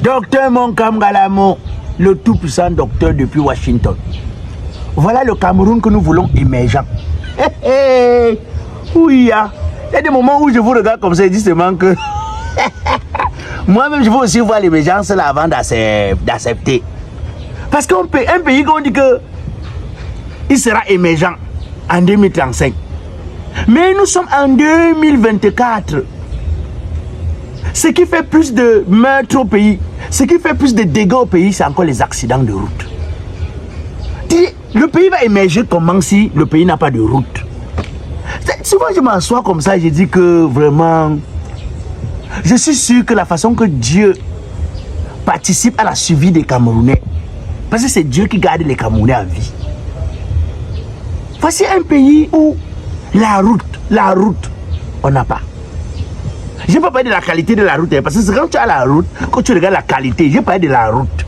Docteur Monkam Galamo, le tout-puissant docteur depuis Washington. Voilà le Cameroun que nous voulons émergent. Oui, il y a des moments où je vous regarde comme ça et dis seulement que moi-même je veux aussi voir l'émergence là avant d'accepter. Parce qu'un pays qu'on dit que il sera émergent en 2035. Mais nous sommes en 2024. Ce qui fait plus de meurtres au pays, ce qui fait plus de dégâts au pays, c'est encore les accidents de route. Le pays va émerger comment si le pays n'a pas de route? Souvent je m'assois comme ça et je dis que vraiment, je suis sûr que la façon que Dieu participe à la survie des Camerounais, parce que c'est Dieu qui garde les Camerounais en vie. Voici un pays où la route, on n'a pas. Je ne peux pas parler de la qualité de la route, parce que c'est quand tu as la route, quand tu regardes la qualité, je parle de la route.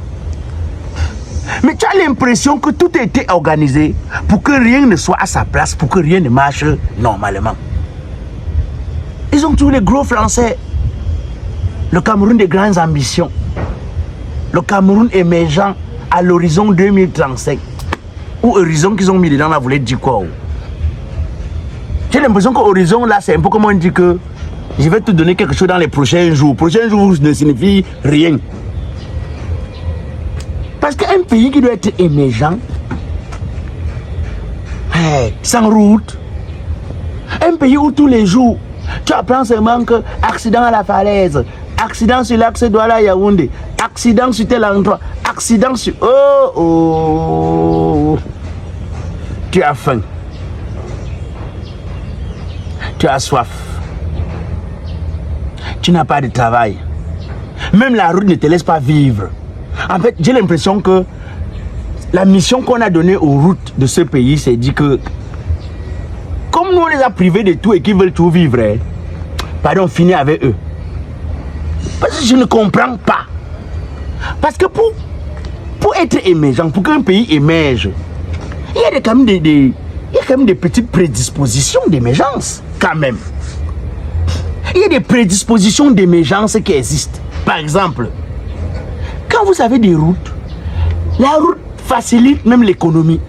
Mais tu as l'impression que tout a été organisé pour que rien ne soit à sa place, pour que rien ne marche normalement. Ils ont tous les gros Français. Le Cameroun des grandes ambitions. Le Cameroun émergent à l'horizon 2035. Ou horizon qu'ils ont mis dedans là, voulait dire quoi? J'ai l'impression que horizon là, c'est un peu comme on dit que je vais te donner quelque chose dans les prochains jours. Prochains jours ne signifie rien. Parce qu'un pays qui doit être émergent, sans route, un pays où tous les jours, tu apprends seulement que accident à la falaise, accident sur l'axe Douala-Yaoundé, accident sur tel endroit, accident sur... Oh. Tu as faim. Tu as soif. Tu n'as pas de travail. Même la route ne te laisse pas vivre. En fait, j'ai l'impression que la mission qu'on a donnée aux routes de ce pays, c'est dit que comme nous on les a privés de tout et qu'ils veulent tout vivre, pardon, finir avec eux. Parce que je ne comprends pas. Parce que pour être émergent, pour qu'un pays émerge, il y a quand même des petites prédispositions d'émergence, quand même. Il y a des prédispositions d'émergence qui existent. Par exemple, quand vous avez des routes, la route facilite même l'économie.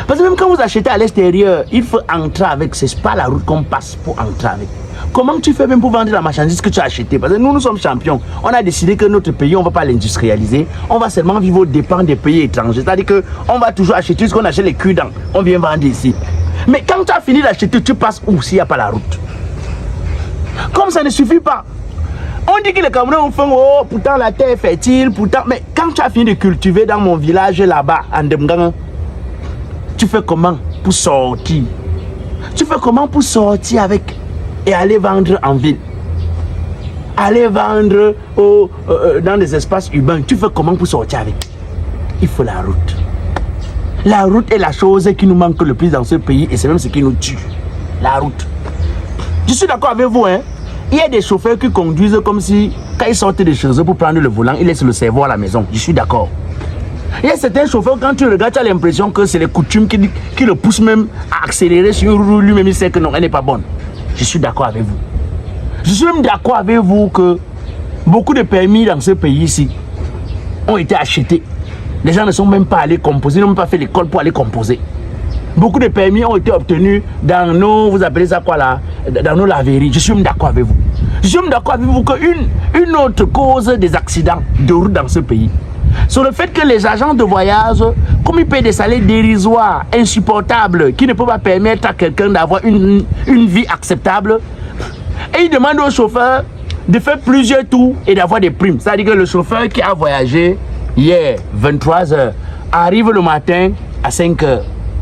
Parce que même quand vous achetez à l'extérieur, il faut entrer avec. C'est pas la route qu'on passe pour entrer avec. Comment tu fais même pour vendre la marchandise que tu as achetée? Parce que nous sommes champions. On a décidé que notre pays, on ne va pas l'industrialiser. On va seulement vivre aux dépens des pays étrangers. C'est-à-dire qu'on va toujours acheter ce qu'on achète les cul-dents. On vient vendre ici. Mais quand tu as fini d'acheter, tu passes où s'il n'y a pas la route? Comme ça ne suffit pas. On dit que les Camerounais ont faim, oh, pourtant la terre est fertile, pourtant... Mais quand tu as fini de cultiver dans mon village là-bas, en Demgang, tu fais comment pour sortir? Tu fais comment pour sortir avec et aller vendre en ville? Aller vendre dans des espaces urbains, tu fais comment pour sortir avec? Il faut la route. La route est la chose qui nous manque le plus dans ce pays et c'est même ce qui nous tue. La route. Je suis d'accord avec vous, hein. Il y a des chauffeurs qui conduisent comme si, quand ils sortent de chez eux pour prendre le volant, ils laissent le cerveau à la maison. Je suis d'accord. Il y a certains chauffeurs, quand tu regardes, tu as l'impression que c'est les coutumes qui le poussent même à accélérer sur une roue. Lui-même, il sait que non, elle n'est pas bonne. Je suis d'accord avec vous. Je suis même d'accord avec vous que beaucoup de permis dans ce pays ici ont été achetés. Les gens ne sont même pas allés composer, ils n'ont même pas fait l'école pour aller composer. Beaucoup de permis ont été obtenus dans nos, vous appelez ça quoi là, dans nos laveries. Je suis même d'accord avec vous. Je suis même d'accord avec vous qu'une autre cause des accidents de route dans ce pays, c'est le fait que les agents de voyage, comme ils paient des salaires dérisoires, insupportables, qui ne peuvent pas permettre à quelqu'un d'avoir une vie acceptable, et ils demandent au chauffeur de faire plusieurs tours et d'avoir des primes. C'est-à-dire que le chauffeur qui a voyagé hier, 23h, arrive le matin à 5h.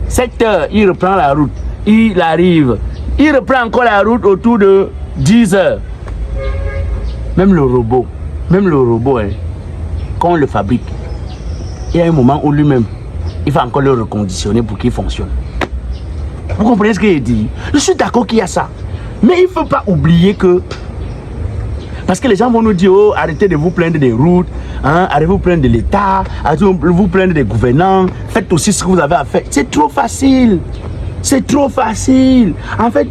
7h, il reprend la route. Il arrive. Il reprend encore la route autour de 10h. Même le robot, hein, quand on le fabrique, il y a un moment où lui-même, il faut encore le reconditionner pour qu'il fonctionne. Vous comprenez ce que je dis? Je suis d'accord qu'il y a ça. Mais il ne faut pas oublier que... Parce que les gens vont nous dire, oh, arrêtez de vous plaindre des routes, hein, arrêtez de vous plaindre de l'État, arrêtez de vous plaindre des gouvernants, faites aussi ce que vous avez à faire. C'est trop facile. C'est trop facile. En fait,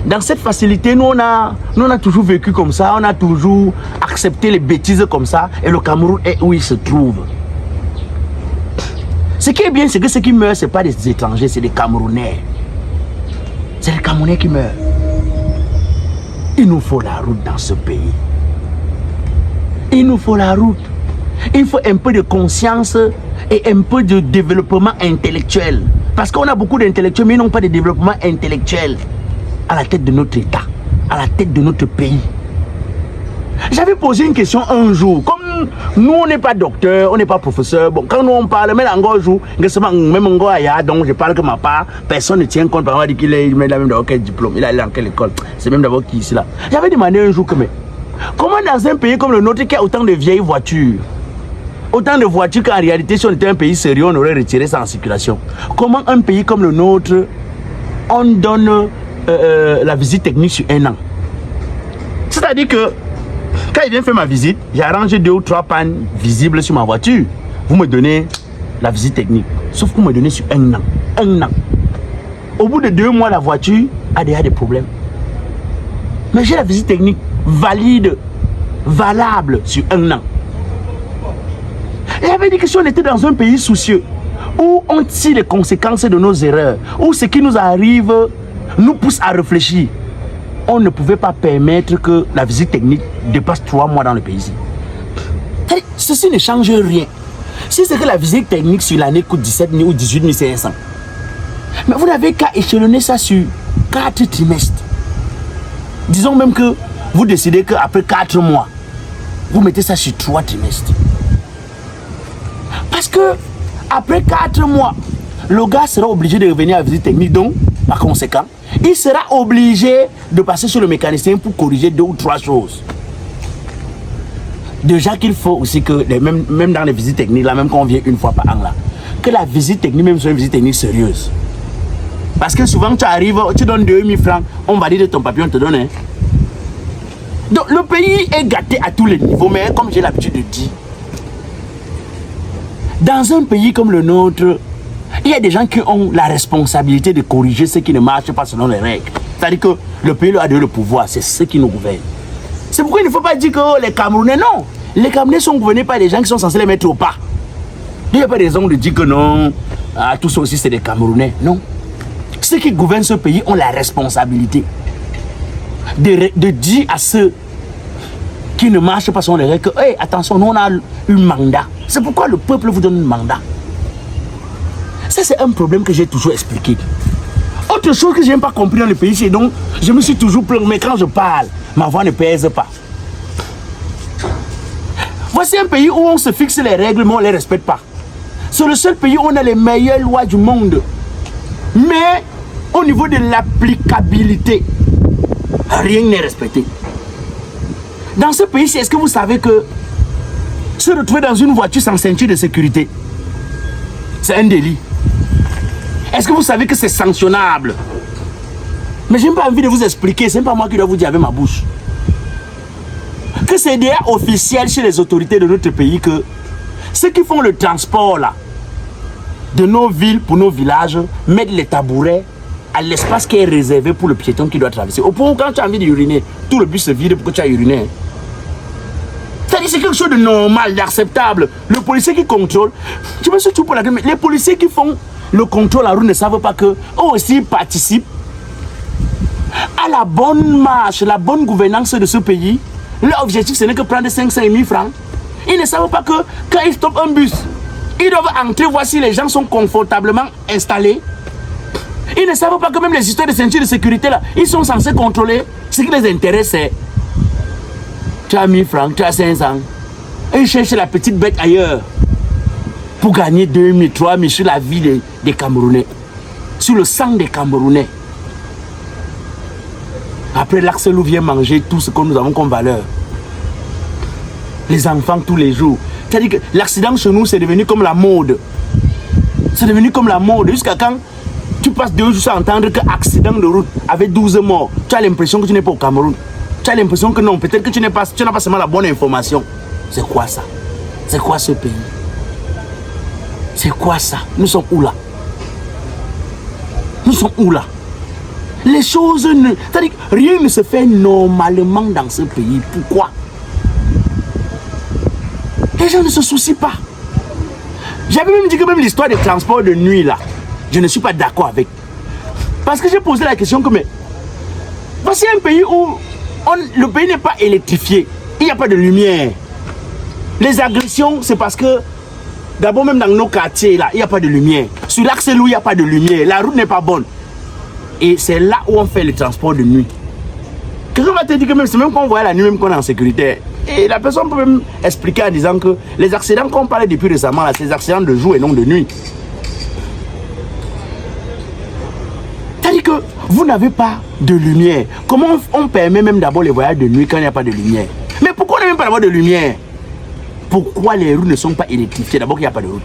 Dans cette facilité, nous on a toujours vécu comme ça, on a toujours accepté les bêtises comme ça, et le Cameroun est où il se trouve. Ce qui est bien, c'est que ceux qui meurent, ce n'est pas des étrangers, c'est des Camerounais. C'est les Camerounais qui meurent. Il nous faut la route dans ce pays. Il nous faut la route. Il faut un peu de conscience et un peu de développement intellectuel. Parce qu'on a beaucoup d'intellectuels, mais ils n'ont pas de développement intellectuel à la tête de notre État, à la tête de notre pays. J'avais posé une question un jour. Comme nous, on n'est pas docteur, on n'est pas professeur. Bon, quand nous on parle, mais encore un jour, même encore ailleurs, donc je parle que ma part, personne ne tient compte. Par exemple, qu'il est même dans quel diplôme, il a allé dans quelle école. C'est même d'abord qui ici là. J'avais demandé un jour que, mais comment dans un pays comme le nôtre qui a autant de vieilles voitures, autant de voitures qu'en réalité, si on était un pays sérieux, on aurait retiré ça en circulation. Comment un pays comme le nôtre, on donne la visite technique sur 1 an? C'est-à-dire que quand il vient faire ma visite, j'ai arrangé 2 ou 3 pannes visibles sur ma voiture. Vous me donnez la visite technique. Sauf que vous me donnez sur 1 an. 1 an. Au bout de 2 mois, la voiture a déjà des problèmes. Mais j'ai la visite technique valide, valable sur 1 an. Et j'avais dit que si on était dans un pays soucieux, où on tire les conséquences de nos erreurs, où ce qui nous arrive nous pousse à réfléchir, on ne pouvait pas permettre que la visite technique dépasse 3 mois dans le pays. Ceci ne change rien. Si c'est que la visite technique sur l'année coûte 17 000 ou 18 500, mais vous n'avez qu'à échelonner ça sur 4 trimestres. Disons même que vous décidez qu'après 4 mois, vous mettez ça sur 3 trimestres. Parce que après 4 mois, le gars sera obligé de revenir à la visite technique. Donc, par conséquent, il sera obligé de passer sur le mécanicien pour corriger 2 ou 3 choses. Déjà qu'il faut aussi que, même dans les visites techniques, là, même quand on vient 1 fois par an, là, que la visite technique, même soit une visite technique sérieuse. Parce que souvent, tu arrives, tu donnes 2000 francs, on valide ton papier, on te donne. Hein. Donc, le pays est gâté à tous les niveaux, mais comme j'ai l'habitude de dire, dans un pays comme le nôtre, il y a des gens qui ont la responsabilité de corriger ce qui ne marche pas selon les règles. C'est-à-dire que le pays a donné le pouvoir, c'est ceux qui nous gouvernent. C'est pourquoi il ne faut pas dire que les Camerounais, non. Les Camerounais sont gouvernés par des gens qui sont censés les mettre au pas. Il n'y a pas de raison de dire que non, tout ça aussi c'est des Camerounais. Non. Ceux qui gouvernent ce pays ont la responsabilité de dire à ceux qui ne marchent pas selon les règles que, hey, attention, nous on a un mandat. C'est pourquoi le peuple vous donne un mandat. Ça, c'est un problème que j'ai toujours expliqué. Autre chose que je n'ai pas compris dans le pays, c'est donc, je me suis toujours plaint, mais quand je parle, ma voix ne pèse pas. Voici un pays où on se fixe les règles, mais on ne les respecte pas. C'est le seul pays où on a les meilleures lois du monde. Mais, au niveau de l'applicabilité, rien n'est respecté. Dans ce pays, est-ce que vous savez que se retrouver dans une voiture sans ceinture de sécurité, c'est un délit? Est-ce que vous savez que c'est sanctionnable? Mais je n'ai pas envie de vous expliquer, ce n'est pas moi qui dois vous dire avec ma bouche. Que c'est déjà officiel chez les autorités de notre pays que ceux qui font le transport là, de nos villes pour nos villages, mettent les tabourets à l'espace qui est réservé pour le piéton qui doit traverser. Au point où quand tu as envie d'uriner, tout le bus se vide pour que tu aies uriné. C'est-à-dire c'est quelque chose de normal, d'acceptable. Le policier qui contrôle, je me suis tout pour la gueule, mais les policiers qui font le contrôle en route ne savent pas que eux aussi participent à la bonne marche, la bonne gouvernance de ce pays. Leur objectif, ce n'est que prendre 500 000 francs. Ils ne savent pas que quand ils stoppent un bus, ils doivent entrer, voir si les gens sont confortablement installés. Ils ne savent pas que même les histoires de ceinture de sécurité, là, ils sont censés contrôler. Ce qui les intéresse, c'est tu as 1000 francs, tu as 500. Et ils cherchent la petite bête ailleurs pour gagner 2000, 3000 sur la vie des Camerounais, sur le sang des Camerounais. Après, l'Axelou vient manger tout ce que nous avons comme valeur. Les enfants tous les jours. C'est-à-dire que l'accident chez nous, c'est devenu comme la mode. C'est devenu comme la mode. Jusqu'à quand tu passes 2 jours sans entendre qu'un accident de route avec 12 morts, tu as l'impression que tu n'es pas au Cameroun. Tu as l'impression que non, peut-être que tu n'as pas seulement la bonne information. C'est quoi ça? C'est quoi ce pays? C'est quoi ça? Nous sommes où là? Nous sommes où là? Les choses ne... C'est-à-dire que rien ne se fait normalement dans ce pays. Pourquoi? Les gens ne se soucient pas. J'avais même dit que même l'histoire des transports de nuit là, je ne suis pas d'accord avec. Parce que j'ai posé la question que mais voici un pays où le pays n'est pas électrifié. Il n'y a pas de lumière. Les agressions, c'est parce que d'abord même dans nos quartiers là, il n'y a pas de lumière. Sur l'axe où il n'y a pas de lumière, la route n'est pas bonne. Et c'est là où on fait le transport de nuit. Quelqu'un va te dire que même c'est même quand on voit la nuit, même qu'on est en sécurité. Et la personne peut même expliquer en disant que les accidents qu'on parlait depuis récemment, c'est des accidents de jour et non de nuit. C'est-à-dire que vous n'avez pas de lumière. Comment on permet même d'abord les voyages de nuit quand il n'y a pas de lumière? Mais pourquoi on n'a même pas d'avoir de lumière? Pourquoi les routes ne sont pas électrifiées? D'abord qu'il n'y a pas de route.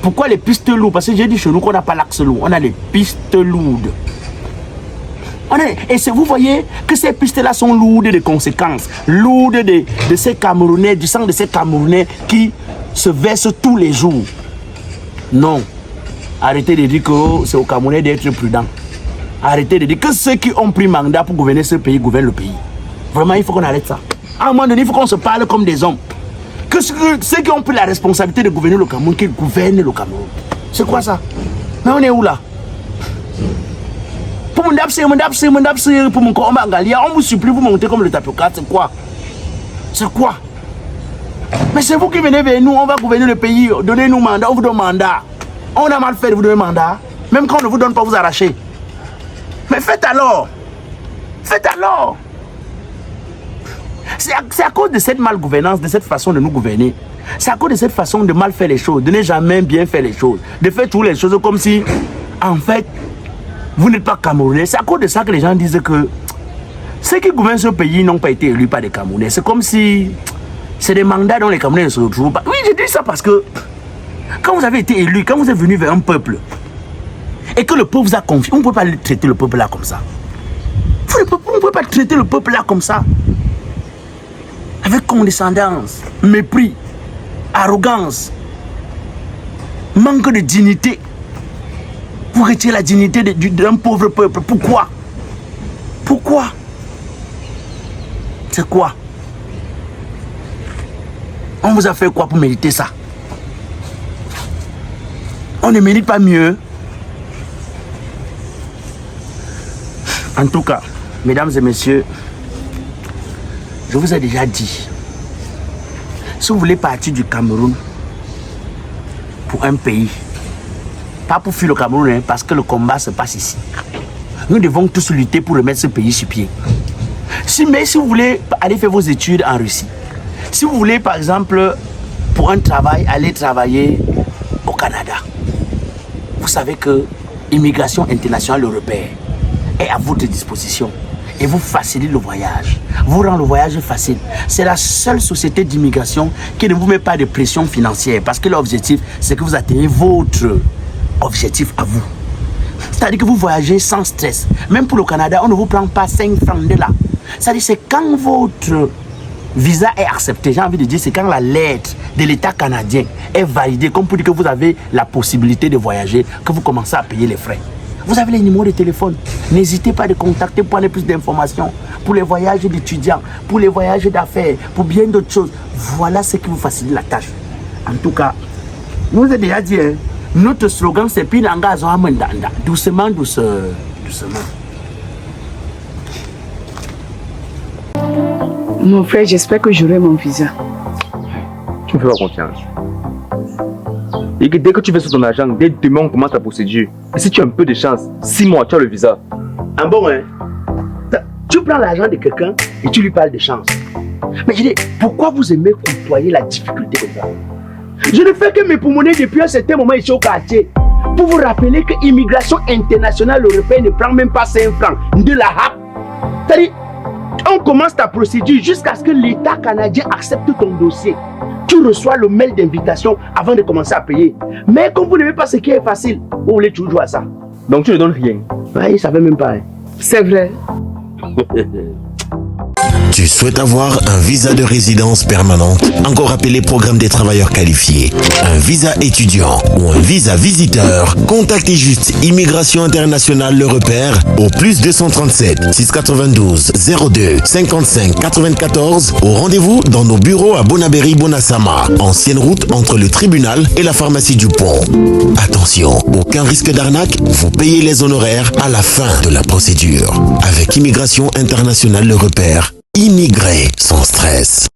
Pourquoi les pistes lourdes? Parce que j'ai dit chez nous qu'on n'a pas l'axe lourd, on a les pistes lourdes. Et vous voyez que ces pistes-là sont lourdes de conséquences, lourdes de ces Camerounais, du sang de ces Camerounais qui se versent tous les jours. Non. Arrêtez de dire que c'est aux Camerounais d'être prudents. Arrêtez de dire que ceux qui ont pris mandat pour gouverner ce pays gouvernent le pays. Vraiment, il faut qu'on arrête ça. À un moment donné, il faut qu'on se parle comme des hommes. Que ceux qui ont pris la responsabilité de gouverner le Cameroun, qu'ils gouvernent le Cameroun. C'est quoi ça? Mais on est où là? Pour mon corps, on vous supplie, vous montez comme le tapioca, c'est quoi? C'est quoi? Mais c'est vous qui venez vers nous, on va gouverner le pays, donnez-nous mandat, on vous donne mandat. On a mal fait de vous donner mandat, même quand on ne vous donne pas, vous arrachez. Mais faites alors. Faites alors. C'est à cause de cette malgouvernance, de cette façon de nous gouverner. C'est à cause de cette façon de mal faire les choses, de ne jamais bien faire les choses, de faire toutes les choses comme si, en fait, vous n'êtes pas Camerounais. C'est à cause de ça que les gens disent que ceux qui gouvernent ce pays n'ont pas été élus par des Camerounais. C'est comme si c'est des mandats dont les Camerounais ne se retrouvent pas. Oui, je dis ça parce que quand vous avez été élu, quand vous êtes venu vers un peuple et que le peuple vous a confié, on ne peut pas traiter le peuple là comme ça. On ne peut pas traiter le peuple là comme ça. Avec condescendance, mépris, arrogance, manque de dignité. Vous retirez la dignité d'un pauvre peuple. Pourquoi? Pourquoi? C'est quoi? On vous a fait quoi pour mériter ça? On ne mérite pas mieux. En tout cas, mesdames et messieurs, je vous ai déjà dit, si vous voulez partir du Cameroun pour un pays, pas pour fuir le Cameroun, hein, parce que le combat se passe ici. Nous devons tous lutter pour remettre ce pays sur pied. Mais si vous voulez aller faire vos études en Russie, si vous voulez par exemple pour un travail, aller travailler au Canada, vous savez que l'immigration internationale européenne est à votre disposition et vous facilite le voyage, vous rend le voyage facile. C'est la seule société d'immigration qui ne vous met pas de pression financière parce que l'objectif, c'est que vous atteignez votre objectif à vous. C'est-à-dire que vous voyagez sans stress. Même pour le Canada, on ne vous prend pas 5 francs de là. C'est-à-dire que c'est quand votre visa est accepté, j'ai envie de dire, c'est quand la lettre de l'État canadien est validée, comme pour dire que vous avez la possibilité de voyager, que vous commencez à payer les frais. Vous avez les numéros de téléphone. N'hésitez pas à les contacter pour aller plus d'informations, pour les voyages d'étudiants, pour les voyages d'affaires, pour bien d'autres choses. Voilà ce qui vous facilite la tâche. En tout cas, je vous ai déjà dit, hein, notre slogan c'est Pinanga Zoamendanda. Doucement, doucement. Mon frère, j'espère que j'aurai mon visa. Tu me fais pas confiance. Et que dès que tu fais sur ton argent, dès demain on commence la procédure. Et si tu as un peu de chance, 6 mois, tu as le visa. Ah bon, hein? Tu prends l'argent de quelqu'un et tu lui parles de chance. Mais je dis, pourquoi vous aimez côtoyer la difficulté comme ça? Je ne fais que m'époumoner depuis un certain moment ici au quartier pour vous rappeler que l'immigration internationale européenne ne prend même pas 5 francs de la HAP. C'est-à-dire, on commence ta procédure jusqu'à ce que l'État canadien accepte ton dossier. Tu reçois le mail d'invitation avant de commencer à payer. Mais comme vous n'aimez pas ce qui est facile, vous voulez toujours jouer à ça. Donc tu ne donnes rien. Ouais, il ne savait même pas. Hein. C'est vrai. Tu souhaites avoir un visa de résidence permanente, encore appelé programme des travailleurs qualifiés, un visa étudiant ou un visa visiteur? Contactez juste Immigration Internationale Le Repère au plus 237 692 02 55 94 ou rendez-vous dans nos bureaux à Bonabéry Bonassama, ancienne route entre le tribunal et la pharmacie du Pont. Attention, aucun risque d'arnaque, vous payez les honoraires à la fin de la procédure. Avec Immigration Internationale Le Repère, immigrer sans stress.